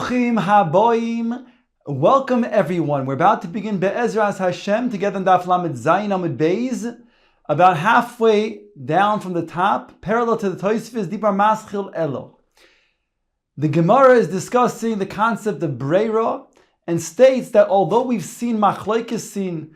Bruchim haboim. Welcome everyone. We're about to begin Be'ezras Hashem together in Daf Lamed Zayin Amud Beis, about halfway down from the top, parallel to the Tosfos Dibar Maschil Elo. The Gemara is discussing the concept of Breira and states that although we've seen Machlokes in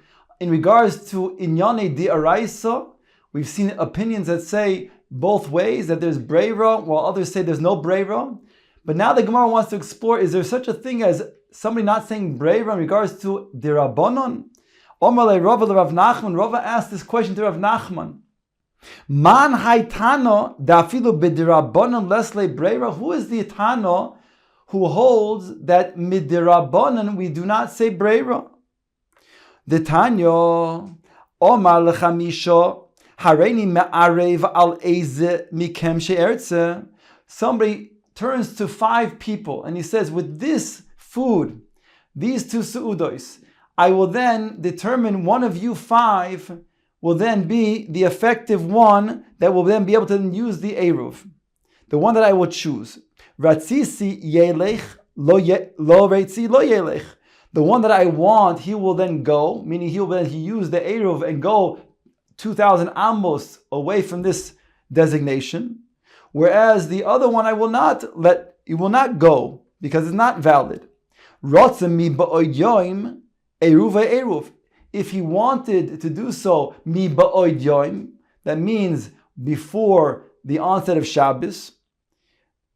regards to Inyane D'Oraisa, we've seen opinions that say both ways, that there's Breira, while others say there's no Breira. But now the Gemara wants to explore, is there such a thing as somebody not saying Breira in regards to Dirabonon? Omar Rava Rav Nachman, Rava asked this question to Rav Nachman. Man haitano dafilu b'dirabonon lesle Breira. Who is the Tano who holds that midirabonon we do not say Breira? The Tanyo, Omar lechamisho, hareini me'arev al eze mikem she'ertze. Somebody turns to 5 people and he says, with this food, these 2 su'udos, I will then determine one of you 5 will then be the effective one that will then be able to use the Eruv, the one that I will choose. Ratzisi yelech lo retzi lo yelech. The one that I want, he will then go, meaning he will then use the Eruv and go 2,000 amos away from this designation. Whereas the other one I will not go because it's not valid. If he wanted to do so, that means before the onset of Shabbos,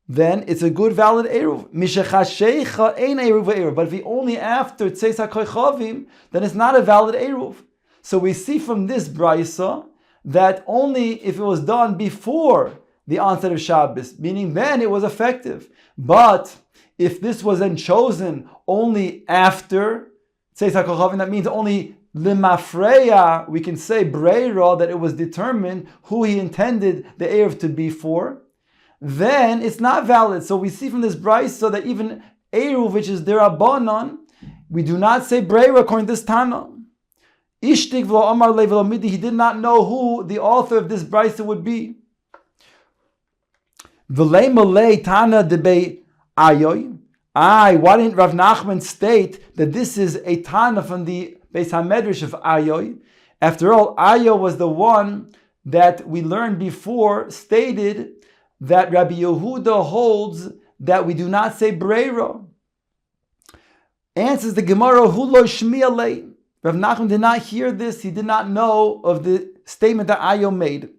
then it's a good valid Eruv. But if he only after Tzeis HaKoichavim, then it's not a valid Eruv. So we see from this Braisa that only if it was done before the onset of Shabbos, meaning then it was effective. But if this was then chosen only after Tzeis HaKochavim, that means only limafreya, we can say breira, that it was determined who he intended the Erev to be for, then it's not valid. So we see from this brayso so that even Eruv, which is derabanan, we do not say breira according to this Tana. Ishtik v'lo amar le v'lo midi, he did not know who the author of this brayso would be. Why didn't Rav Nachman state that this is a Tana from the Beis HaMedrash of Ayoy? After all, Ayoy was the one that we learned before stated that Rabbi Yehuda holds that we do not say Breira. Answers the Gemara, Hu lo shmiya lei. Rav Nachman did not hear this, he did not know of the statement that Ayoy made.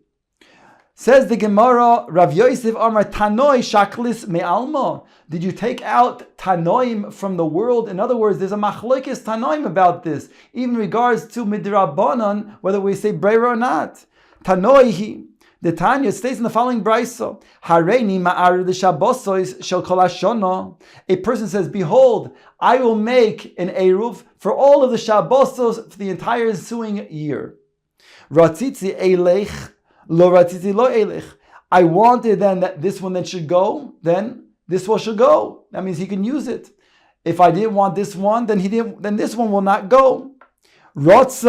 Says the Gemara, Rav Yosef Amar Tanoi Shaklis Me'alma. Did you take out Tanoim from the world? In other words, there's a Machlokes Tanoim about this, even in regards to Midrabanan, whether we say Breira or not. Tanoi, the Tanya states in the following Braiso, Hareini Ma'ar the Shabbosois Shel Kol Hashono. A person says, behold, I will make an Eruv for all of the Shabbosos for the entire ensuing year. Ratzitzi Eilech. I wanted then that this one then should go, then this one should go. That means he can use it. If I didn't want this one, then this one will not go. If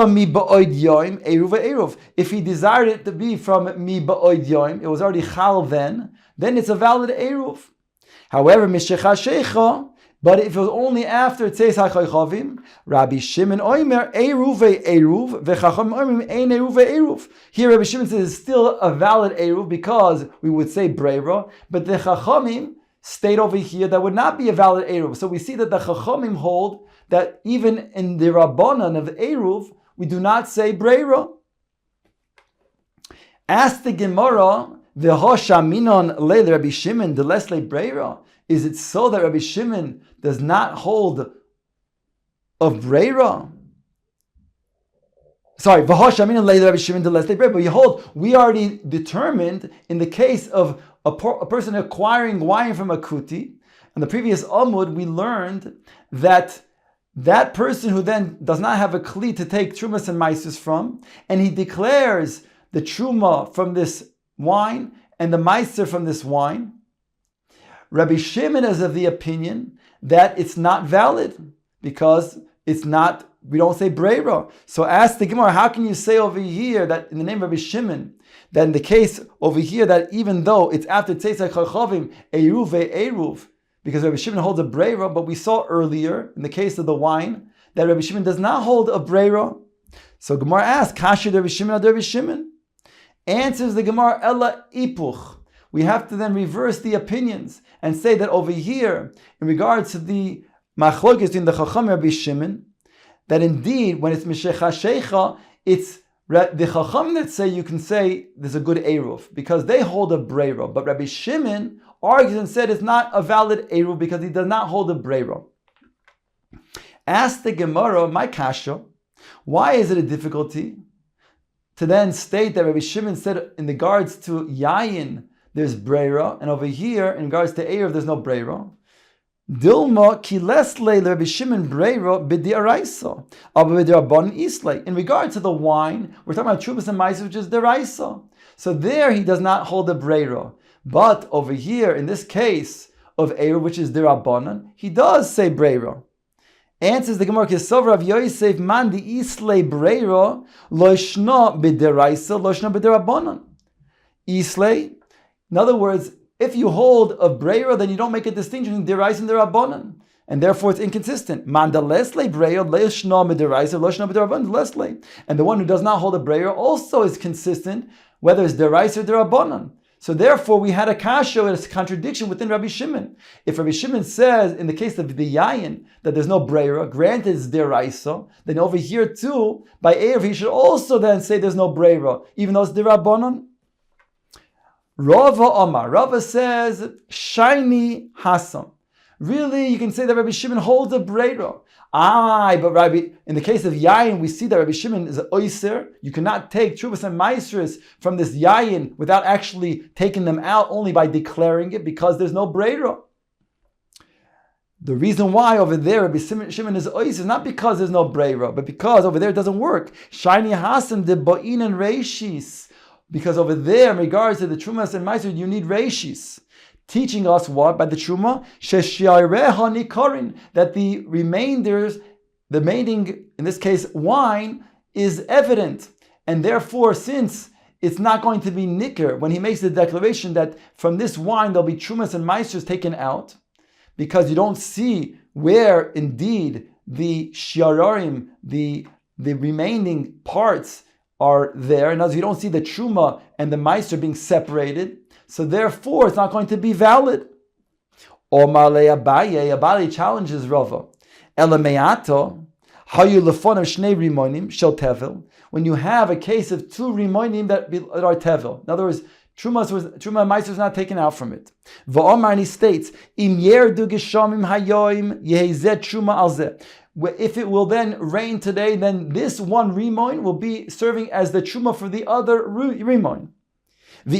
he desired it to be from mi ba'od yoim, it was already chal then it's a valid eruv. However, but if it was only after Tzeis HaKoichavim, Rabbi Shimon Oimer, Eruv Eruv, V'chacham Oimer, Ein Eruv Eruv. Here Rabbi Shimon says it's still a valid Eruv because we would say Breira, but the Chachamim state over here that would not be a valid Eruv. So we see that the Chachamim hold that even in the Rabbanan of Eruv, we do not say Breira. Ask the Gemara, V'hosha minon le Rabbi Shimon, the lesle Breira. Is it so that Rabbi Shimon does not hold of Breira? Sorry, Rabbi Shimon but you hold, we already determined in the case of a person acquiring wine from a kuti, in the previous Amud we learned that that person who then does not have a kli to take trumas and maisus from, and he declares the truma from this wine and the maiser from this wine, Rabbi Shimon is of the opinion that it's not valid because it's not, we don't say Breira. So ask the Gemara, how can you say over here that in the name of Rabbi Shimon, that in the case over here that even though it's after Tzeis HaKochavim, Eruv, because Rabbi Shimon holds a breira, but we saw earlier, in the case of the wine, that Rabbi Shimon does not hold a breira. So Gemara asks, Kasher Rabbi Shimon ad Rabbi Shimon? Answers the Gemara, Ella ipuch. We have to then reverse the opinions and say that over here, in regards to the machlokes in the Chacham Rabbi Shimon, that indeed, when it's Mishecha Shecha, it's the Chacham that say you can say there's a good Eruv, because they hold a breira. But Rabbi Shimon argues and said it's not a valid Eruv because he does not hold a breira. Ask the Gemara, my kasha, why is it a difficulty to then state that Rabbi Shimon said in regards to Yayin there's breira, and over here in regards to Eruv there's no breira? Dilma ki lesle Rabbi Shimon breira b'di'araisa, aber b'di'rabban islay. In regard to the wine, we're talking about Trubas and Ma'aser, which is deraisa. So there he does not hold a breira. But over here, in this case of Eruv, which is derabbanan, he does say breira. Answers the Gemara, Kesov Rav Yosef man di islay breira lo shna b'deraisa lo shna b'derabbanan. Islay, in other words, if you hold a breira, then you don't make a distinction between deraisa and derabbanan, and therefore it's inconsistent. Manda lesle breira lo shna b'deraisa lo shna b'derabbanan lesle, and the one who does not hold a breira also is consistent whether it's deraisa or derabbanan. So therefore, we had a kasha, a contradiction within Rabbi Shimon. If Rabbi Shimon says, in the case of the yayin, that there's no breira, granted it's deraisa, then over here too, by Erev, he should also then say there's no breira, even though it's derabbanan. Rava Omar, Rava says, shiny hasam. Really, you can say that Rabbi Shimon holds a breira. But Rabbi, in the case of yayin, we see that Rabbi Shimon is an oiser. You cannot take trubas and maestras from this yayin without actually taking them out, only by declaring it, because there's no breira. The reason why over there Rabbi Shimon is oiser is not because there's no breira, but because over there it doesn't work. Shiny hasan de bo'in and reishis. Because over there, in regards to the trumas and maestras, you need reishis. Teaching us what? By the Truma, that the remaining, in this case, wine, is evident. And therefore, since it's not going to be nicker, when he makes the declaration that from this wine there'll be Trumas and Meisters taken out, because you don't see where indeed the Shiararim, the remaining parts are there. In other words, you don't see the Truma and the Meister being separated. So therefore, it's not going to be valid. Omar le Abaye challenges Rava. Elameato, hayu lefonim shnei rimonim shel tevel. When you have a case of two rimonim that are tevel. In other words, Truma Meiser was not taken out from it. Va'omar, and he states, Im yerdu geshamim hayoim yehezet Truma alzeh. If it will then rain today, then this one rimoin will be serving as the Truma for the other rimoin. And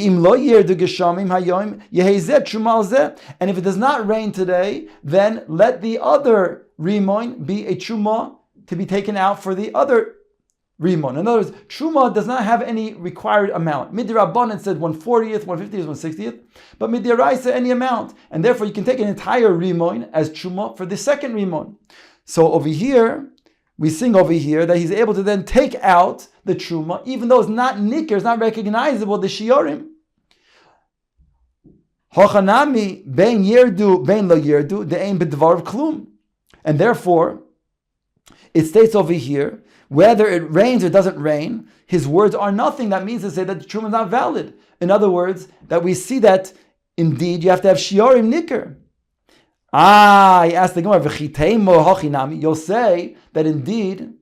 if it does not rain today, then let the other rimoin be a truma to be taken out for the other rimoin. In other words, truma does not have any required amount. Midirabbanan said 1/40th, 1/50th, 1/60th, but midiraisa any amount, and therefore you can take an entire rimoin as truma for the second rimoin. So over here, we sing over here that he's able to then take out the truma, even though it's not nicker, it's not recognizable, the shiorim. Hochanami bein yerdu bein lo yerdu de'ein b'dvar klum. And therefore, it states over here, whether it rains or doesn't rain, his words are nothing. That means to say that the truma is not valid. In other words, that we see that indeed you have to have shiorim nicker. I asked the Gemara, you'll say that indeed,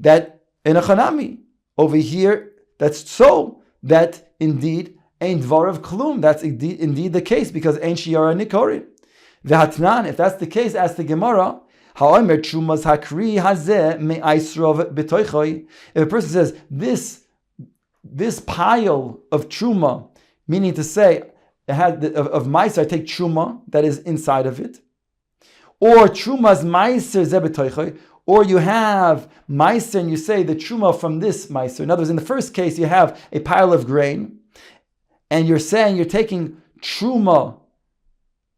that in a chanami, over here, that's so, that indeed, ain't dvarav klum, that's indeed the case, because ain't shiara nikorin. V'hatnan, if that's the case, ask the Gemara, ha'omer trumas hakri hazeh me'aisrov b'toichoi. If a person says, this pile of truma, meaning to say, it had of meiser, I take truma, that is inside of it, or trumas meiser zebetoichoi, or you have meiser and you say the truma from this meiser. In other words, in the first case, you have a pile of grain, and you're saying you're taking truma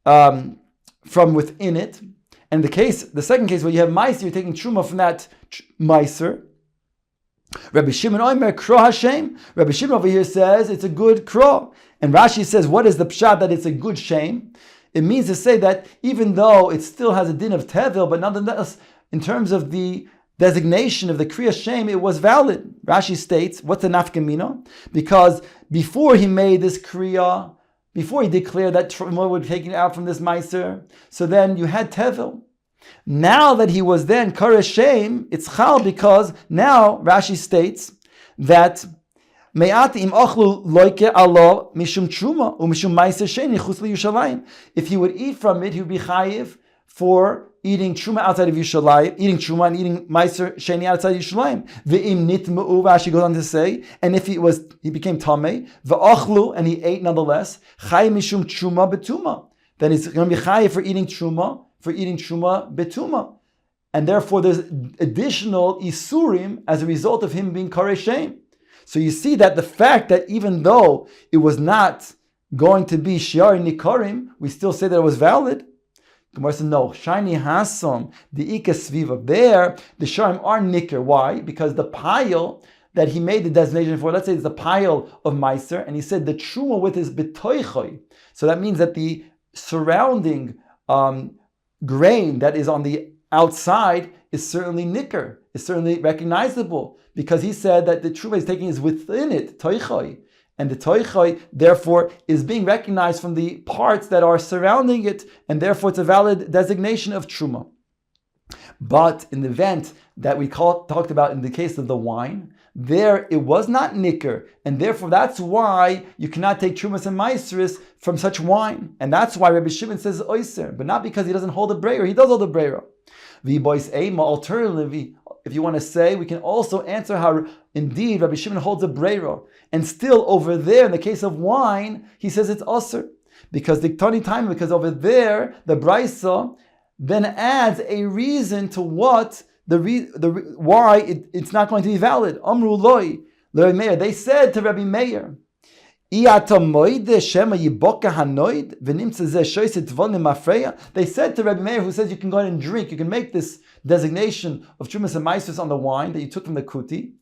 from within it. And the second case where you have meiser, you're taking truma from that meiser. Rabbi Shimon Omer Kro Hashem. Rabbi Shimon over here says it's a good kro, and Rashi says what is the pshat that it's a good shame? It means to say that even though it still has a din of tevil, but nonetheless, in terms of the designation of the Kriya Shem, it was valid. Rashi states, what's the nafkamina? Because before he made this Kriya, before he declared that Truma would be taken out from this Meiser, so then you had tevil. Now that he was then Kriya Shem, it's chal, because now Rashi states that if he would eat from it, he would be chayiv for eating truma outside of Yerushalayim, eating truma and eating meiser sheni outside Yerushalayim. Ve'im nitma'u, Rashi goes on to say, and if he became tamei, ve'achlu, and he ate nonetheless, chayiv mishum truma betuma, then he's going to be chayiv for eating truma betuma, and therefore there's additional isurim as a result of him being karei shem. So you see that the fact that even though it was not going to be shiari nikarim, we still say that it was valid. Gemara says no. Shiny hasam the ika sviva. There, the sharim are nikar. Why? Because the pile that he made the designation for, let's say it's the pile of meiser, and he said the truma with his betoichoi. So that means that the surrounding grain that is on the outside is certainly nikar. Is certainly recognizable, because he said that the truma he's taking is within it, toichoi. And the toichoi, therefore, is being recognized from the parts that are surrounding it, and therefore it's a valid designation of truma. But in the event that we talked about in the case of the wine, there it was not nicker, and therefore that's why you cannot take trumas and maestris from such wine. And that's why Rabbi Shimon says oiser, but not because he doesn't hold a breira. He does hold a breira. Alternatively, if you want to say, we can also answer how indeed Rabbi Shimon holds a breira, and still over there in the case of wine he says it's usr, because over there the brisa then adds a reason to what why it's not going to be valid. Amru loi Rabbi Meir, they said to Rabbi Meir, they said to Rabbi Meir, who says you can go ahead and drink, you can make this designation of Trumas and Maisus on the wine that you took from the Kuti,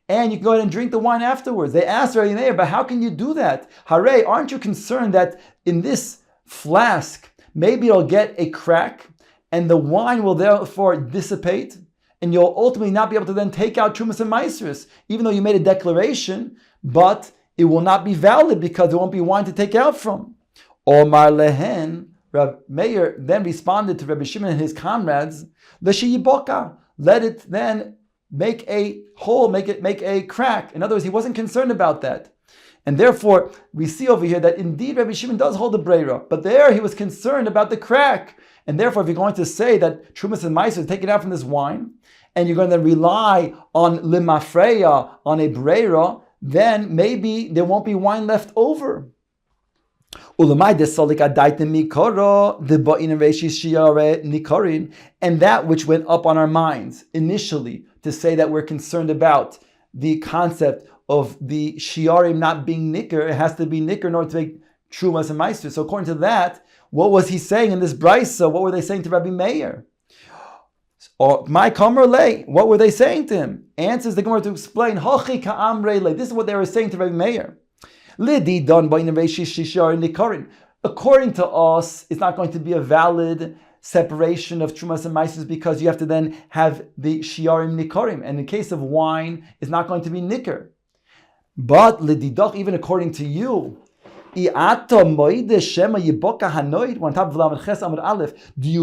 and you can go ahead and drink the wine afterwards. They asked Rabbi Meir, but how can you do that? Hare, aren't you concerned that in this flask, maybe it'll get a crack, and the wine will therefore dissipate, and you'll ultimately not be able to then take out Trumas and Maisus, even though you made a declaration, but it will not be valid because there won't be wine to take out from. Omar lehen, Rabbi Meir then responded to Rabbi Shimon and his comrades, L'sheyiboka, let it then make a hole, make a crack. In other words, he wasn't concerned about that. And therefore, we see over here that indeed Rabbi Shimon does hold the breira, but there he was concerned about the crack. And therefore, if you're going to say that Trumas and Maiser is taken out from this wine, and you're going to rely on limafreya, on a breira, then maybe there won't be wine left over. And that which went up on our minds initially to say that we're concerned about the concept of the shiarim not being nicker, it has to be nicker in order to make trumas and meister. So according to that, what was he saying in this brisa? What were they saying to Rabbi Meir? Or my kamer lay, what were they saying to him? Answers the Gemara to explain. Hachi ka'amre lay. This is what they were saying to Rabbi Meir. Lidi don according to us, it's not going to be a valid separation of trumas and meisus because you have to then have the shiarim nikarim, and in case of wine, it's not going to be nicker. But lididach, even according to you, do you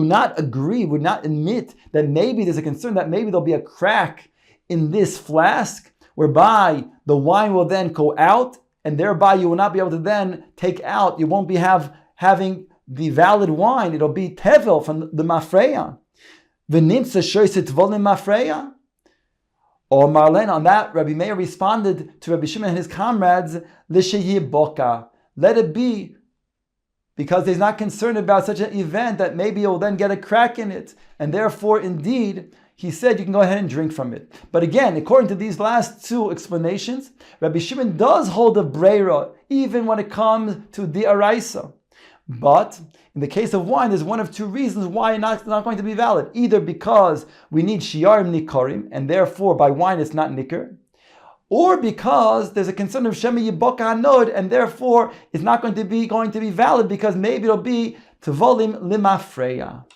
not agree, would not admit that maybe there's a concern that maybe there'll be a crack in this flask whereby the wine will then go out, and thereby you will not be able to then take out, you won't be having the valid wine, it'll be tevel from the mafreya. Or Marlen, on that, Rabbi Meir responded to Rabbi Shimon and his comrades, let it be, because he's not concerned about such an event that maybe he'll then get a crack in it. And therefore, indeed, he said you can go ahead and drink from it. But again, according to these last two explanations, Rabbi Shimon does hold a breira, even when it comes to the araisa. But in the case of wine, there's one of two reasons why it's not going to be valid. Either because we need shiarim nikarim, and therefore by wine it's not nicker, or because there's a concern of Shema Yibaka Hanod, and therefore it's not going to be valid because maybe it'll be Tevolim limafreya.